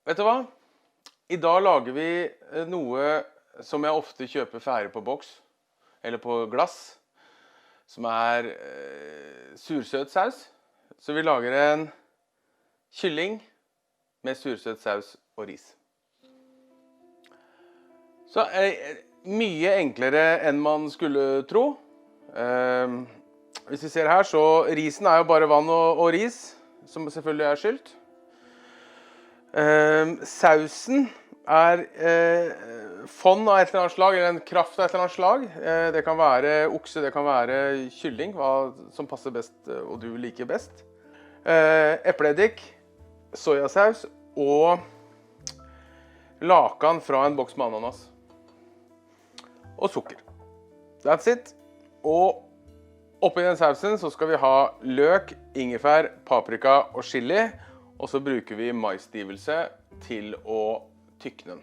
Vet du hva? I dag lager vi noe som jeg ofte kjøper ferdig på boks, eller på glass, som sursøt saus. Så vi lager en kylling med sursøt saus og ris. Så mye enklere enn man skulle tro. Hvis vi ser her, så risen jo bare vann og ris, som selvfølgelig skylt. Sausen fond av et eller annet slag, eller en kraft av et eller annet slag. Det kan være okse, det kan være kylling, hva som passer best og du liker best. Epleeddik, sojasaus og lakan fra en boks med ananas. Og sukker. That's it. Og oppi den sausen så skal vi ha løk, ingefær, paprika og chili. Og så bruker vi maisstivelse til å tykne den.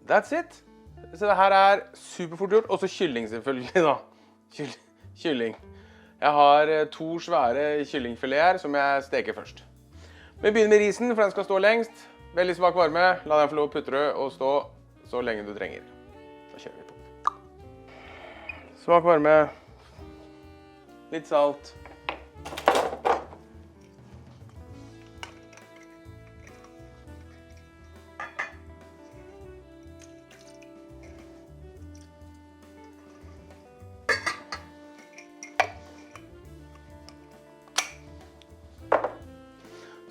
That's it. Så det her superfort gjort. Og så kylling selvfølgelig da. Kylling. Jeg har 2 svære kyllingfileter som jeg steker først. Vi begynner med risen, for den skal stå lengst. Veldig svak varme. La den få lov å putre og stå så lenge du trenger. Da kjører vi på. Svak varme. Litt salt.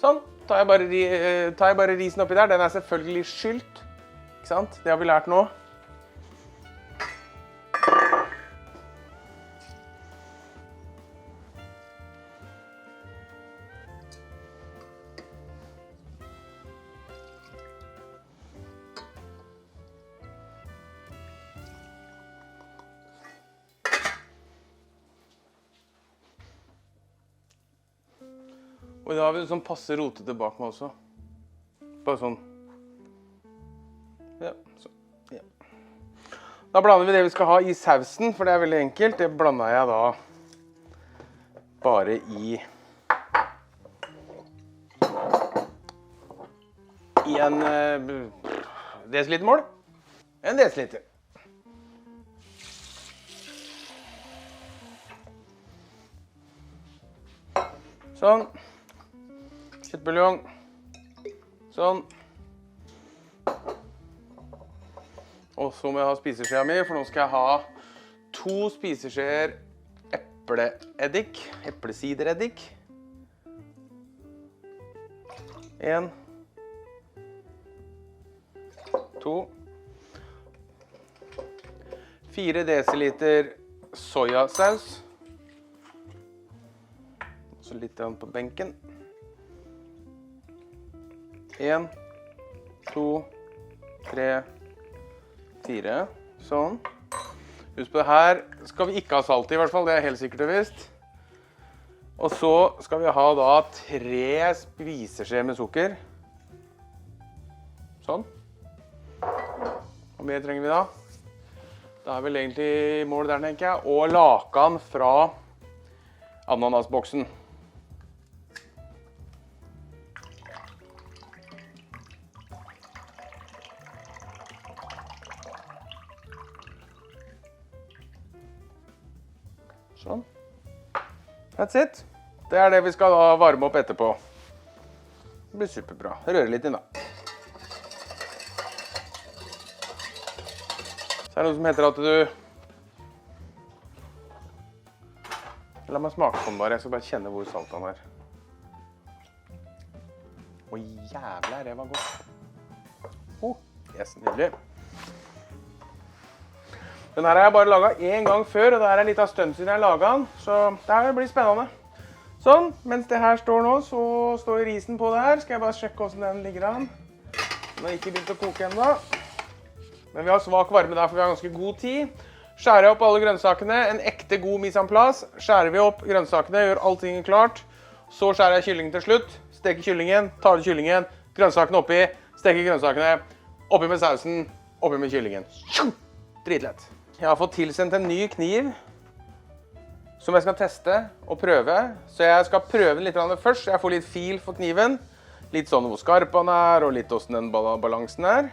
Sånn, tar jeg bare risen oppi der. Den selvfølgelig skylt, ikke sant? Det har vi lært nå. Og da har vi sånn passe rotete bak meg også. Bare sånn. Ja, sånn. Ja. Da blander vi det vi skal ha i sausen, for det veldig enkelt. Det blander jeg da bare i en desilitermål. En desiliter. Sånn. Kjøttbuljong. Sånn. Og så må jeg ha spiseskjea mi, for nå skal jeg ha 2 spiseskjeer epleeddik, eplesidereddik. 1. 2. 4 desiliter sojasaus. Så litt på benken. 1, 2, 3, 4. Sånn. Husk på det her skal vi ikke ha salt i hvert fall, det helt sikkert og visst. Og så skal vi ha da 3 spiseskjeer med sukker. Sånn. Og mer trenger vi da. Da vel egentlig i mål der, tenker jeg. Og lakan fra ananasboksen. Sånn. That's it. Det det vi skal da varme opp etterpå. Det blir superbra. Røre litt inn da. Så det noe som heter at du... La meg smake på den bare. Jeg skal bare kjenne hvor salt den Å, jævla, det var godt. Yes, nydelig. Den her har jeg bare laget en gang før, og det her litt av stund siden jeg laget den, så det her blir spennende. Sånn, mens det her står nå, så står risen på det her. Skal jeg bare sjekke hvordan den ligger an. Den har ikke begynt å koke ennå. Men vi har svak varme der, for vi har ganske god tid. Skjærer jeg opp alle grønnsakene, en ekte god mise en place. Skjærer vi opp grønnsakene, gjør allting klart. Så skjærer jeg kyllingen til slutt. Steker kyllingen, tar ut kyllingen, grønnsakene oppi, steker grønnsakene, oppi med sausen, oppi med kyllingen. Dritlett. Jeg har fått tilsendt en ny kniv som jeg skal teste og prøve. Så jeg skal prøve den litt først, så jeg får litt fil for kniven. litt sånn hvor skarp han er, og litt hvordan den balansen er.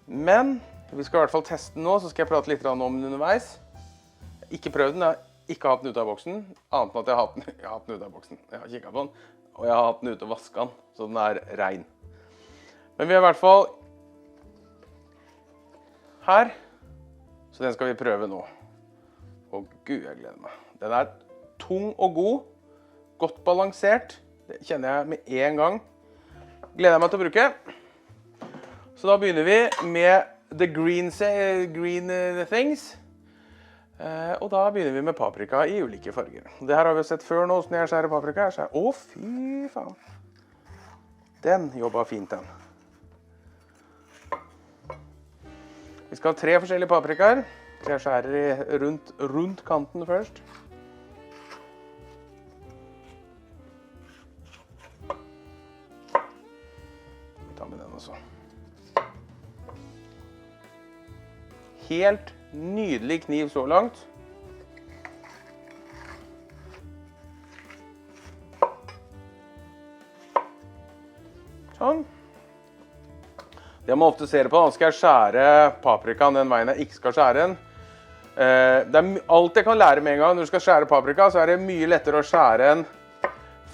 Men vi skal i hvert fall teste den nå, så skal jeg prate litt om den underveis. Ikke prøvd den, jeg har ikke hatt den ut av boksen, annet enn at jeg har hatt den ut av boksen. Jeg har kikket på den, og jeg har hatt den ut og vasket den, så den er ren. Men vi er i hvert fall her, så den skal vi prøve nå. Å Gud, jeg gleder meg. Den er tung og god, godt balansert. Det kjenner jeg med en gang. Gleder jeg meg til å bruke. Så da begynner vi med the green things. Og da begynner vi med paprika i ulike farger. Det her har vi sett før nå, når jeg skjærer paprika. Å, fy faen. Den jobbet fint, den. Vi skal ha 3 forskjellige paprikaer. Jeg skjærer rundt kanten først. Vi tar med den også. Helt nydelig kniv så langt. Sånn. Det man ofte ser på, da skal jeg skjære paprikaen den veien jeg ikke skal skjære den. Det er alt jeg kan lære med en gang. Når du skal skjære paprika, så er det mye lettere å skjære den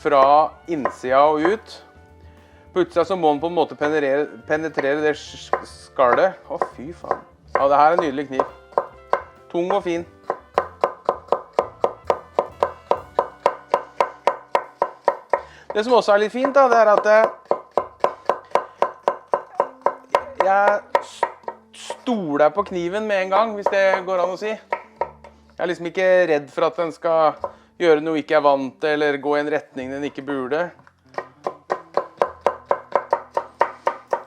fra innsida og ut. På utsida så må den på en måte penetrere det skallet. Å, fy faen. Ja, det her er en nydelig kniv. Tung og fin. Det som også er litt fint da, det er at jeg stoler på kniven med en gang, hvis det går an å si. Jeg er liksom ikke redd for at den skal gjøre noe ikke er vant til, eller gå i en retning den ikke burde.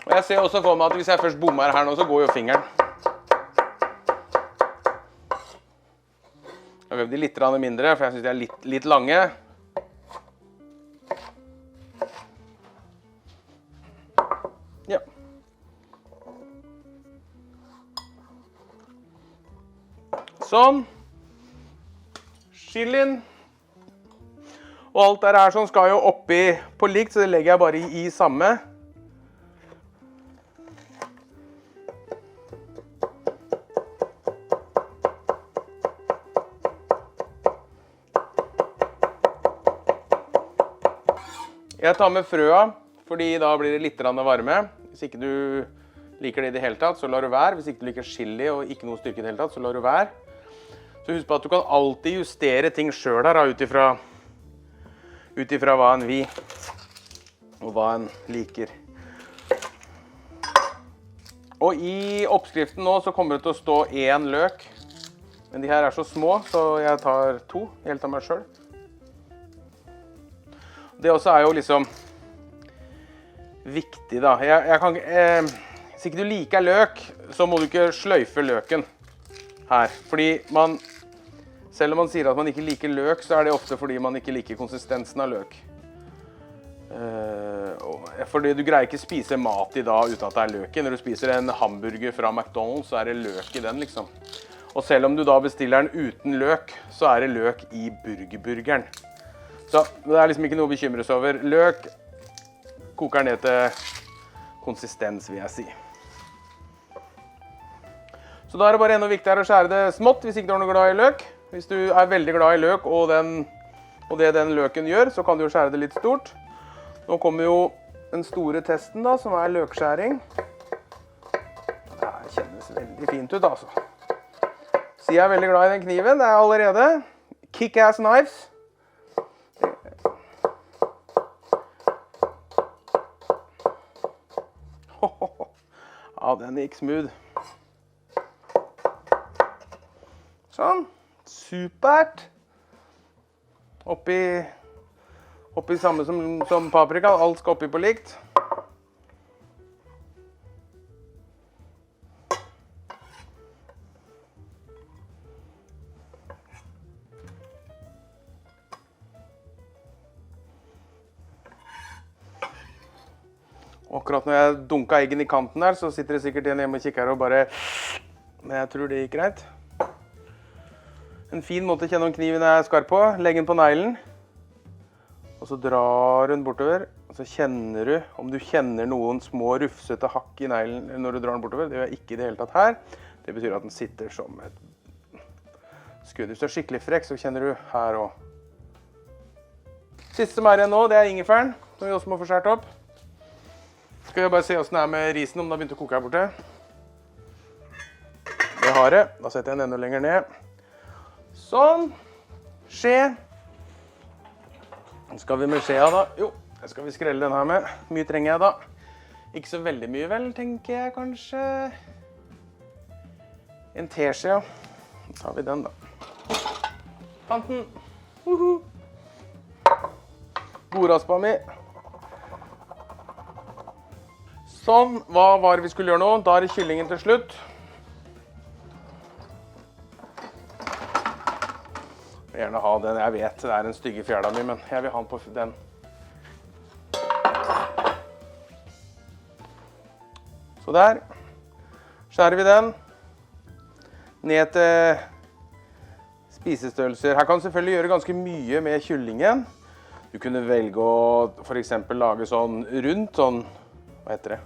Og jeg ser også for meg at hvis jeg først bommer her nå, så går jo fingeren. Jeg har øvd de litt mindre, for jeg synes de er litt lange. Ja. Sånn. Chilien. Og alt der her sånn skal jo oppi på likt, så det legger jeg bare i samme. Jeg tar med frøa, fordi da blir det litt varme. Hvis ikke du liker det i det hele tatt, så lar du være. Hvis ikke du liker chili og ikke noe styrke i det hele tatt, så lar du være. Så husk på at du kan alltid justere ting selv her, ut ifra hva en vil, og hva en liker. Og i oppskriften nå så kommer det til å stå 1 løk. Men de her er så små, så jeg tar 2, helt av meg selv. Det også er jo liksom viktig da. Hvis ikke du liker løk, så må du ikke sløyfe løken her. Fordi selv om man sier at man ikke liker løk, så er det ofte fordi man ikke liker konsistensen av løk. Fordi du greier ikke spise mat i dag uten at det er løk i. Når du spiser en hamburger fra McDonald's, så er det løk i den liksom. Og selv om du da bestiller den uten løk, så er det løk i burgeren. Så det er liksom ikke noe å bekymre seg over. Løk koker ned til konsistens, vil jeg si. Så da er det bare enda viktigere å skjære det smått, hvis ikke du er noe glad i løk. Hvis du er veldig glad i løk og det den løken gjør, så kan du jo skjære det litt stort. Nå kommer jo den store testen da, som er løkskjæring. Det her kjennes veldig fint ut, altså. Så jeg er veldig glad i den kniven. Det er allerede kick-ass knives. Ja, den gikk smooth. Sånn. Supert. Oppi samme som paprika. Alt skal oppi på likt. Akkurat når jeg dunket eggen i kanten der, så sitter det sikkert en hjemme og kikker og bare... Men jeg tror det gikk greit. En fin måte å kjenne om kniven er skarp på. Legg den på neglen. Og så drar hun bortover. Og så kjenner du, om du kjenner noen små rufsete hakk i neglen når du drar den bortover, det gjør jeg ikke i det hele tatt her. Det betyr at den sitter som et skudd. Hvis du er skikkelig frekk, så kjenner du her også. Siste som er igjen nå, det er ingefæren, som vi også må få skjært opp. Skal jeg bare se hvordan det er med risen, om det har begynt å koke her borte. Det har det. Da setter jeg den enda lenger ned. Sånn. Skje. Nå skal vi med skjea da. Jo, det skal vi skrelle den her med. Mye trenger jeg da. Ikke så veldig mye vel, tenker jeg kanskje. En teskje, ja. Så tar vi den da. Fant den. Boraspa mi. Sånn, hva var det vi skulle gjøre nå? Da er det kyllingen til slutt. Jeg vil gjerne ha den, jeg vet det er en stygge fjæla mi, men jeg vil ha den på den. Så der. Skjærer vi den. Ned til spisestørrelser. Her kan du selvfølgelig gjøre ganske mye med kyllingen. Du kunne velge å for eksempel lage sånn rundt, sånn, hva heter det?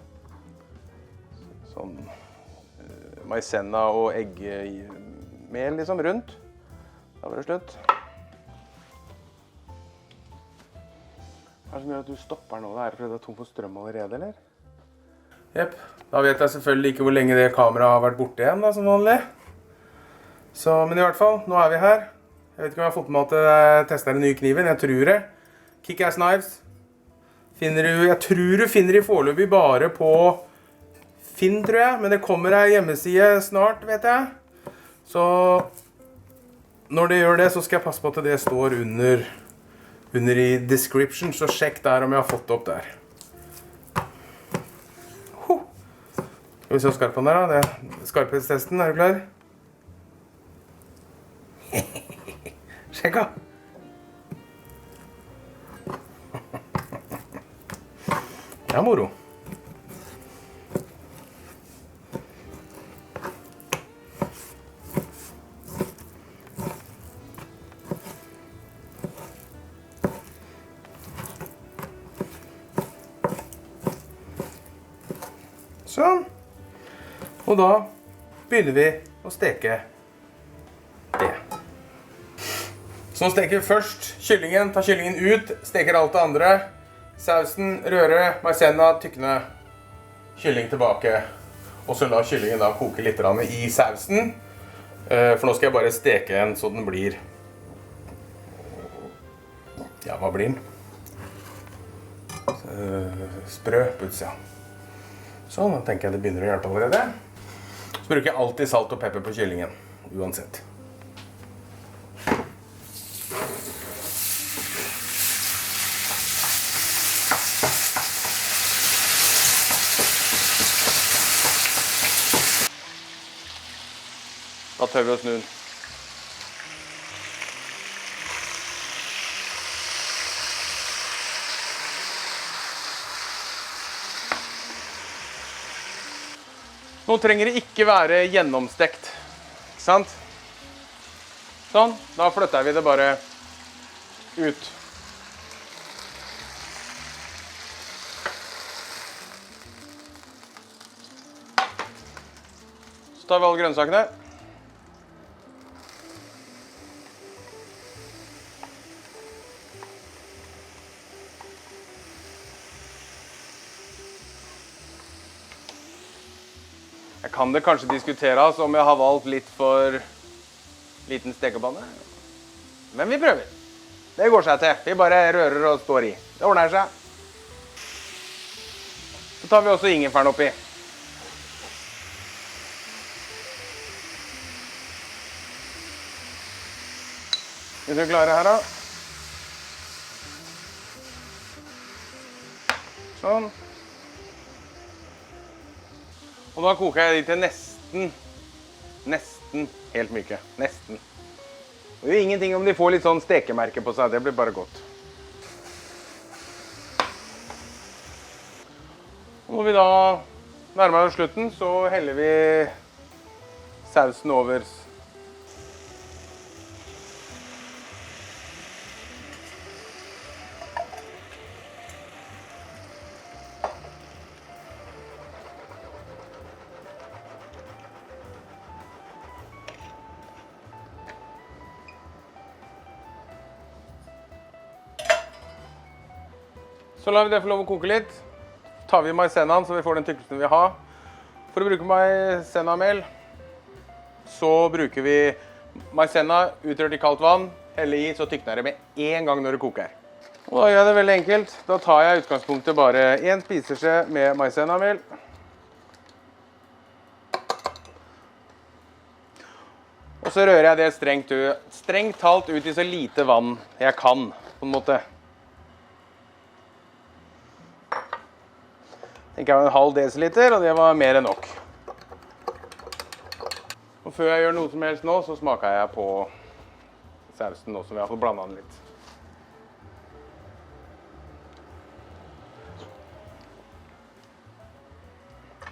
Sånn maisenna og eggmel liksom rundt. Da var det slutt. Hva er det som gjør at du stopper nå? Det er fordi det er tom for strøm allerede, eller? Jepp, da vet jeg selvfølgelig ikke hvor lenge det kameraet har vært borte igjen da, som vanlig. Så, men i hvert fall, nå er vi her. Jeg vet ikke om jeg har fått med at jeg tester den nye kniven, jeg tror det. Kick-Ass Knives. Jeg tror du finner de foreløpig bare på Finn, tror jeg, men det kommer en hjemmeside snart, vet jeg. Så når det gjør det, så skal jeg passe på at det står under i description, så sjekk der om jeg har fått det opp der. Skal vi se hvor skarp den er da? Skarphetstesten, er du klar? Sjekk da! Ja, moro. Sånn. Og da begynner vi å steke det. Så steker vi først kyllingen, tar kyllingen ut, steker alt det andre. Sausen, røre, maisenna, tykne, kylling tilbake. Og så la kyllingen da koke litt i sausen. For nå skal jeg bare steke den så den blir... Ja, hva blir den? Sprø på utsida. Sånn, da tenker jeg det begynner å hjelpe allerede. Så bruker jeg alltid salt og pepper på kyllingen, uansett. Da tør vi å snu den. Nå trenger det ikke være gjennomstekt, ikke sant? Sånn, da flytter vi det bare ut. Så tar vi alle grønnsakene. Jeg kan det kanskje diskuteres om jeg har valgt litt for liten stekepanne. Men vi prøver. Det går seg til. Vi bare rører og står i. Det ordner seg. Så tar vi også ingefæren oppi. Hvis vi klarer her da. Sånn. Og da koker jeg de til nesten helt myke. Nesten. Det gjør ingenting om de får litt sånn stekemerke på seg, det blir bare godt. Og når vi da nærmer oss slutten, så heller vi sausen over. Så lar vi det få lov å koke litt. Tar vi maisennaen så vi får den tykkelsen vi vil ha. For å bruke maisennamel, så bruker vi maisenna utrørt i kaldt vann, helle i, så tykner det med en gang når det koker. Og da gjør jeg det veldig enkelt. Da tar jeg i utgangspunktet bare 1 spiseskje med maisennamel. Og så rører jeg det strengt talt ut i så lite vann jeg kan, på en måte. Tenker jeg 1/2 desiliter, og det var mer enn nok. Og før jeg gjør noe som helst nå, så smaker jeg på sausen nå som vi har fått blandet den litt.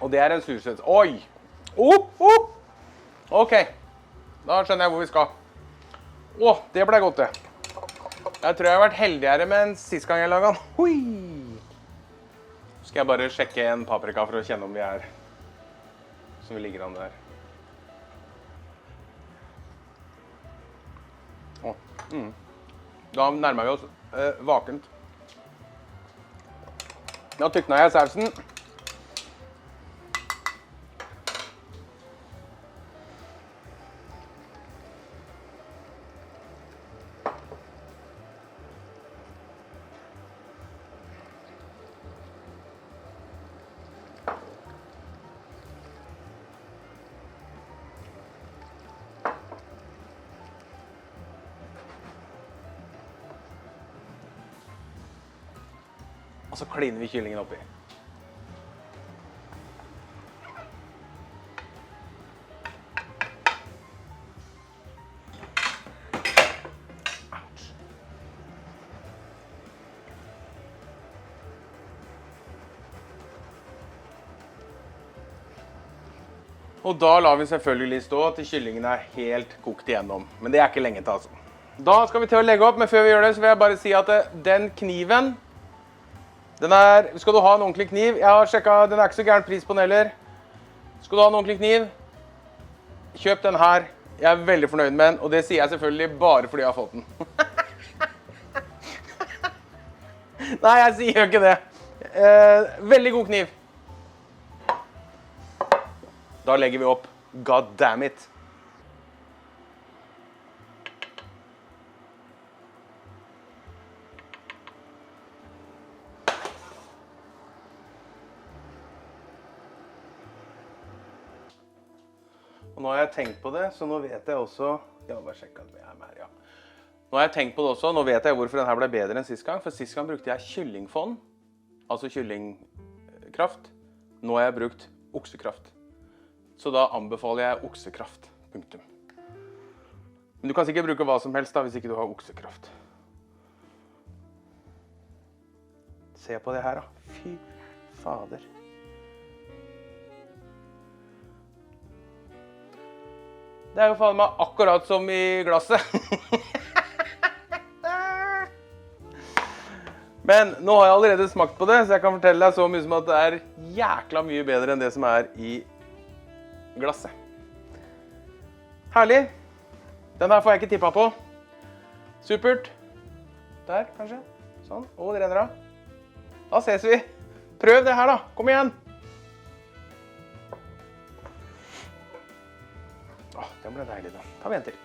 Og det er en sursøt. Oi! Ok, da skjønner jeg hvor vi skal. Det ble godt det. Jeg tror jeg har vært heldigere med enn sist gang jeg laget den. Hui! Skal jeg bare sjekke en paprika for å kjenne om vi er så vi ligger an der. Da nærmer vi oss vakent. Da tykner jeg sausen. Og så kliner vi kyllingen oppi. Og da lar vi selvfølgelig stå til kyllingen er helt kokt igjennom. Men det er ikke lenge til, altså. Da skal vi til å legge opp, men før vi gjør det, så vil jeg bare si at den kniven, skal du ha en ordentlig kniv? Jeg har sjekket, den er ikke så gæren pris på den heller. Skal du ha en ordentlig kniv? Kjøp den her. Jeg er veldig fornøyd med den, og det sier jeg selvfølgelig bare fordi jeg har fått den. Nei, jeg sier jo ikke det. Veldig god kniv. Da legger vi opp. God damn it. Og nå har jeg tenkt på det, så nå vet jeg også... Ja, bare sjekk at vi er med her, ja. Nå har jeg tenkt på det også, nå vet jeg hvorfor denne ble bedre enn sist gang. For sist gang brukte jeg kyllingfond, altså kyllingkraft. Nå har jeg brukt oksekraft. Så da anbefaler jeg oksekraft. Punktum. Men du kan sikkert bruke hva som helst da, hvis ikke du har oksekraft. Se på det her da. Fy fader. Det er jo faen meg akkurat som i glasset. Men nå har jeg allerede smakt på det, så jeg kan fortelle deg så mye som at det er jækla mye bedre enn det som er i glasset. Herlig. Den her får jeg ikke tippet på. Supert. Der, kanskje. Sånn. Og det renner av. Da ses vi. Prøv det her da. Kom igjen. Den ble deilig da. Ta vi en til.